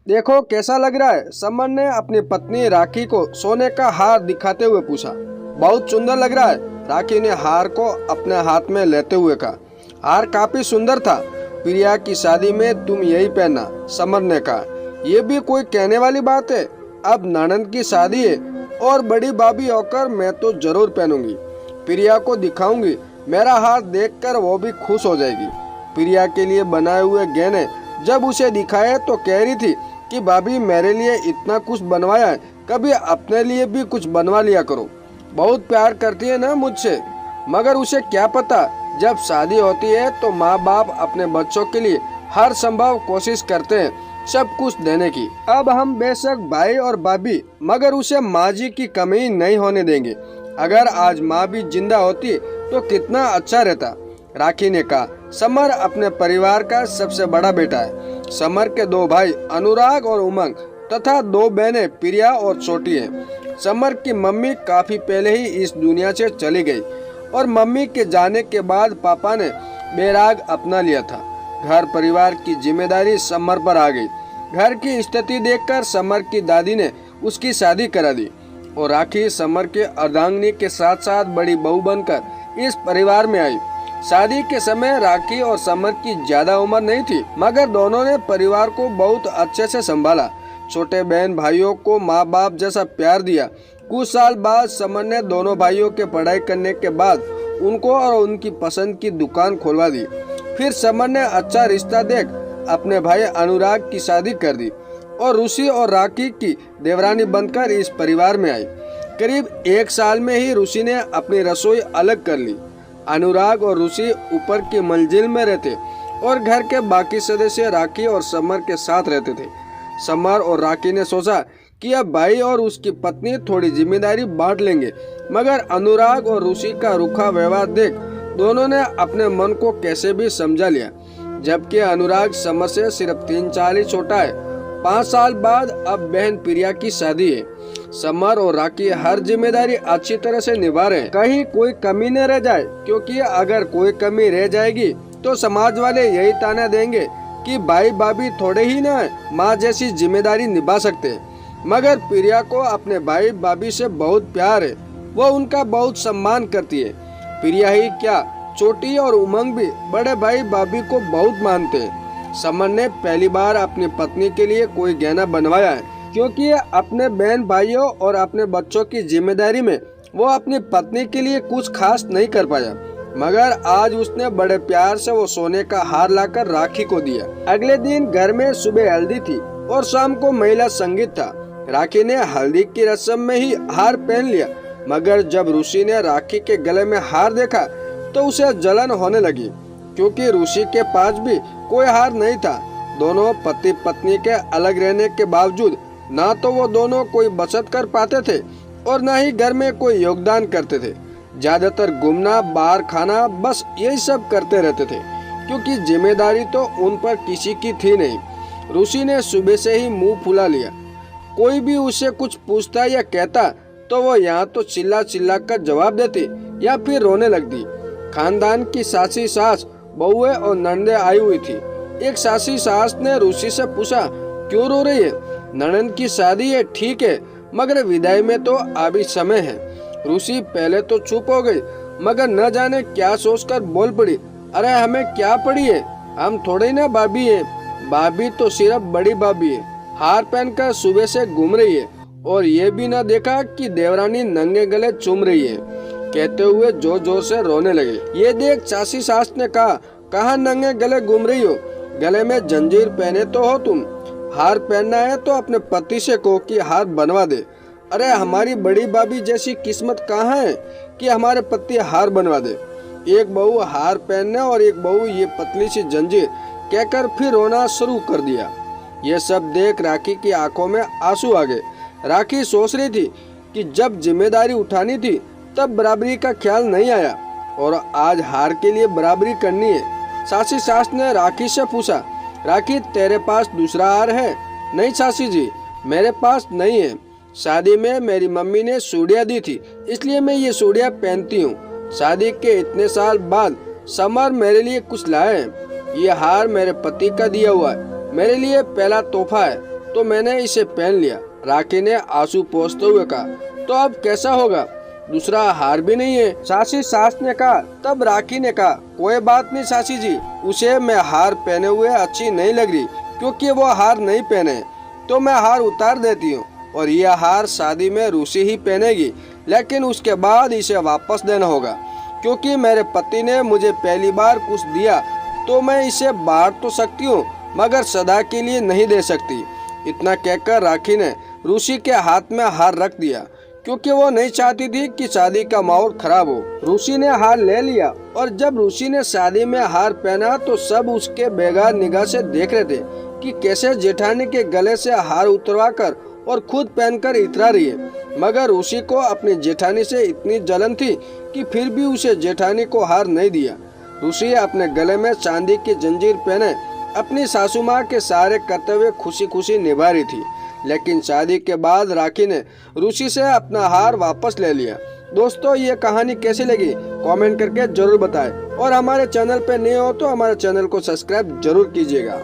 देखो कैसा लग रहा है। समर ने अपनी पत्नी राखी को सोने का हार दिखाते हुए पूछा। बहुत सुंदर लग रहा है, राखी ने हार को अपने हाथ में लेते हुए कहा। हार काफी सुंदर था, प्रिया की शादी में तुम यही पहनना, समर ने कहा। यह भी कोई कहने वाली बात है, अब ननद की शादी है और बड़ी भाभी होकर मैं तो जरूर पहनूंगी। प्रिया को दिखाऊंगी, मेरा हार देखकर वो भी खुश हो जाएगी। प्रिया के लिए बनाए हुए गहने जब उसे दिखाए तो कह रही थी कि भाभी मेरे लिए इतना कुछ बनवाया है, कभी अपने लिए भी कुछ बनवा लिया करो। बहुत प्यार करती है ना मुझसे। मगर उसे क्या पता, जब शादी होती है तो माँ बाप अपने बच्चों के लिए हर संभव कोशिश करते हैं सब कुछ देने की। अब हम बेशक भाई और भाभी, मगर उसे माँ जी की कमी नहीं होने देंगे। अगर आज माँ भी जिंदा होती तो कितना अच्छा रहता, राखी ने कहा। समर अपने परिवार का सबसे बड़ा बेटा है। समर के दो भाई अनुराग और उमंग तथा दो बहनें प्रिया और छोटी है। समर की मम्मी काफी पहले ही इस दुनिया से चली गई और मम्मी के जाने के बाद पापा ने बैराग अपना लिया था। घर परिवार की जिम्मेदारी समर पर आ गई। घर की स्थिति देखकर समर की दादी ने उसकी शादी करा दी और राखी समर के अर्धांगिनी के साथ साथ बड़ी बहू बनकर इस परिवार में आई। शादी के समय राखी और समर की ज्यादा उम्र नहीं थी, मगर दोनों ने परिवार को बहुत अच्छे से संभाला। छोटे बहन भाइयों को माँ बाप जैसा प्यार दिया। कुछ साल बाद समर ने दोनों भाइयों के पढ़ाई करने के बाद उनको और उनकी पसंद की दुकान खुलवा दी। फिर समर ने अच्छा रिश्ता देख अपने भाई अनुराग की शादी कर दी और रूसी और राखी की देवरानी बनकर इस परिवार में आई। करीब एक साल में ही रूसी ने अपनी रसोई अलग कर ली। अनुराग और रूसी ऊपर की मंजिल में रहते और घर के बाकी सदस्य राखी और समर के साथ रहते थे। समर और राखी ने सोचा कि अब भाई और उसकी पत्नी थोड़ी जिम्मेदारी बांट लेंगे, मगर अनुराग और रूसी का रूखा व्यवहार देख दोनों ने अपने मन को कैसे भी समझा लिया। जबकि अनुराग समर से सिर्फ 3 साल ही छोटा है। 5 साल बाद अब बहन प्रिया की शादी है। समर और राखी हर जिम्मेदारी अच्छी तरह से निभा रहे हैं, कहीं कोई कमी न रह जाए, क्योंकि अगर कोई कमी रह जाएगी तो समाज वाले यही ताना देंगे कि भाई भाभी थोड़े ही न माँ जैसी जिम्मेदारी निभा सकते हैं। मगर प्रिया को अपने भाई भाभी से बहुत प्यार है, वो उनका बहुत सम्मान करती है। प्रिया ही क्या, छोटी और उमंग भी बड़े भाई भाभी को बहुत मानते हैं। समर ने पहली बार अपनी पत्नी के लिए कोई गहना बनवाया है, क्योंकि अपने बहन भाइयों और अपने बच्चों की जिम्मेदारी में वो अपनी पत्नी के लिए कुछ खास नहीं कर पाया। मगर आज उसने बड़े प्यार से वो सोने का हार लाकर राखी को दिया। अगले दिन घर में सुबह हल्दी थी और शाम को महिला संगीत था। राखी ने हल्दी की रस्म में ही हार पहन लिया, मगर जब ऋषि ने राखी के गले में हार देखा तो उसे जलन होने लगी, क्योंकि ऋषि के पास भी कोई हार नहीं था। दोनों पति पत्नी के अलग रहने के बावजूद ना तो वो दोनों कोई बचत कर पाते थे और ना ही घर में कोई योगदान करते थे। ज्यादातर घूमना, बाहर खाना, बस यही सब करते रहते थे, क्योंकि जिम्मेदारी तो उन पर किसी की थी नहीं। ऋषि ने सुबह से ही मुंह फुला लिया। कोई भी उसे कुछ पूछता या कहता तो वो यहाँ तो चिल्ला चिल्ला कर जवाब देती या फिर रोने लगती। खानदान की सासी सास, बहुएं और नंदे आई हुई थी। एक सासी सास ने ऋषि से पूछा, क्यों रो रही है? ननद की शादी है, ठीक है, मगर विदाई में तो अभी समय है। ऋषि पहले तो चुप हो गई, मगर न जाने क्या सोचकर बोल पड़ी, अरे हमें क्या पड़ी है, हम थोड़े ना भाभी है। भाभी तो सिर्फ बड़ी भाभी है। हार पहनकर सुबह से घूम रही है और ये भी न देखा कि देवरानी नंगे गले चूम रही है। कहते हुए जोर जोर से रोने लगे। ये देख सासी सास ने कहा, कहाँ नंगे गले घूम रही हो? गले में जंजीर पहने तो हो तुम। हार पहनना है तो अपने पति से कहो कि हार बनवा दे। अरे हमारी बड़ी भाभी जैसी किस्मत कहाँ है कि हमारे पति हार बनवा दे। एक बहू हार पहनने और एक बहू ये पतली सी जंजीर कहकर फिर रोना शुरू कर दिया। ये सब देख राखी की आंखों में आंसू आ गए। राखी सोच रही थी कि जब जिम्मेदारी उठानी थी तब बराबरी का ख्याल नहीं आया और आज हार के लिए बराबरी करनी है। सासी सास ने राखी से पूछा, राखी तेरे पास दूसरा हार है? नहीं सासी जी, मेरे पास नहीं है। शादी में मेरी मम्मी ने चूड़ियाँ दी थी, इसलिए मैं ये चूड़ियाँ पहनती हूँ। शादी के इतने साल बाद समर मेरे लिए कुछ लाए हैं। ये हार मेरे पति का दिया हुआ है, मेरे लिए पहला तोहफा है। तो मैंने इसे पहन लिया। राखी ने आंसू पोंछते हुए कहा। तो अब कैसा होगा? दूसरा हार भी नहीं है, सासी सास ने कहा। तब राखी ने कहा, कोई बात नहीं सासी जी, उसे मैं हार पहने हुए अच्छी नहीं लग रही, क्योंकि वो हार नहीं पहने, तो मैं हार उतार देती हूँ और यह हार शादी में रूसी ही पहनेगी, लेकिन उसके बाद इसे वापस देना होगा, क्योंकि मेरे पति ने मुझे पहली बार कुछ दिया तो मैं इसे बांट तो सकती हूँ, मगर सदा के लिए नहीं दे सकती। इतना कहकर राखी ने रूसी के हाथ में हार रख दिया, क्योंकि वो नहीं चाहती थी कि शादी का माहौल खराब हो। रूसी ने हार ले लिया और जब रूसी ने शादी में हार पहना तो सब उसके बेगार निगाह से देख रहे थे कि कैसे जेठानी के गले से हार उतरवाकर और खुद पहनकर इतरा रही है। मगर रूसी को अपनी जेठानी से इतनी जलन थी कि फिर भी उसे जेठानी को हार नहीं दिया। रूसी अपने गले में चांदी की जंजीर पहने अपनी सासू माँ के सारे कर्तव्य खुशी खुशी निभा रही थी, लेकिन शादी के बाद राखी ने रूसी से अपना हार वापस ले लिया। दोस्तों, ये कहानी कैसी लगी कमेंट करके जरूर बताएं और हमारे चैनल पे नए हो तो हमारे चैनल को सब्सक्राइब जरूर कीजिएगा।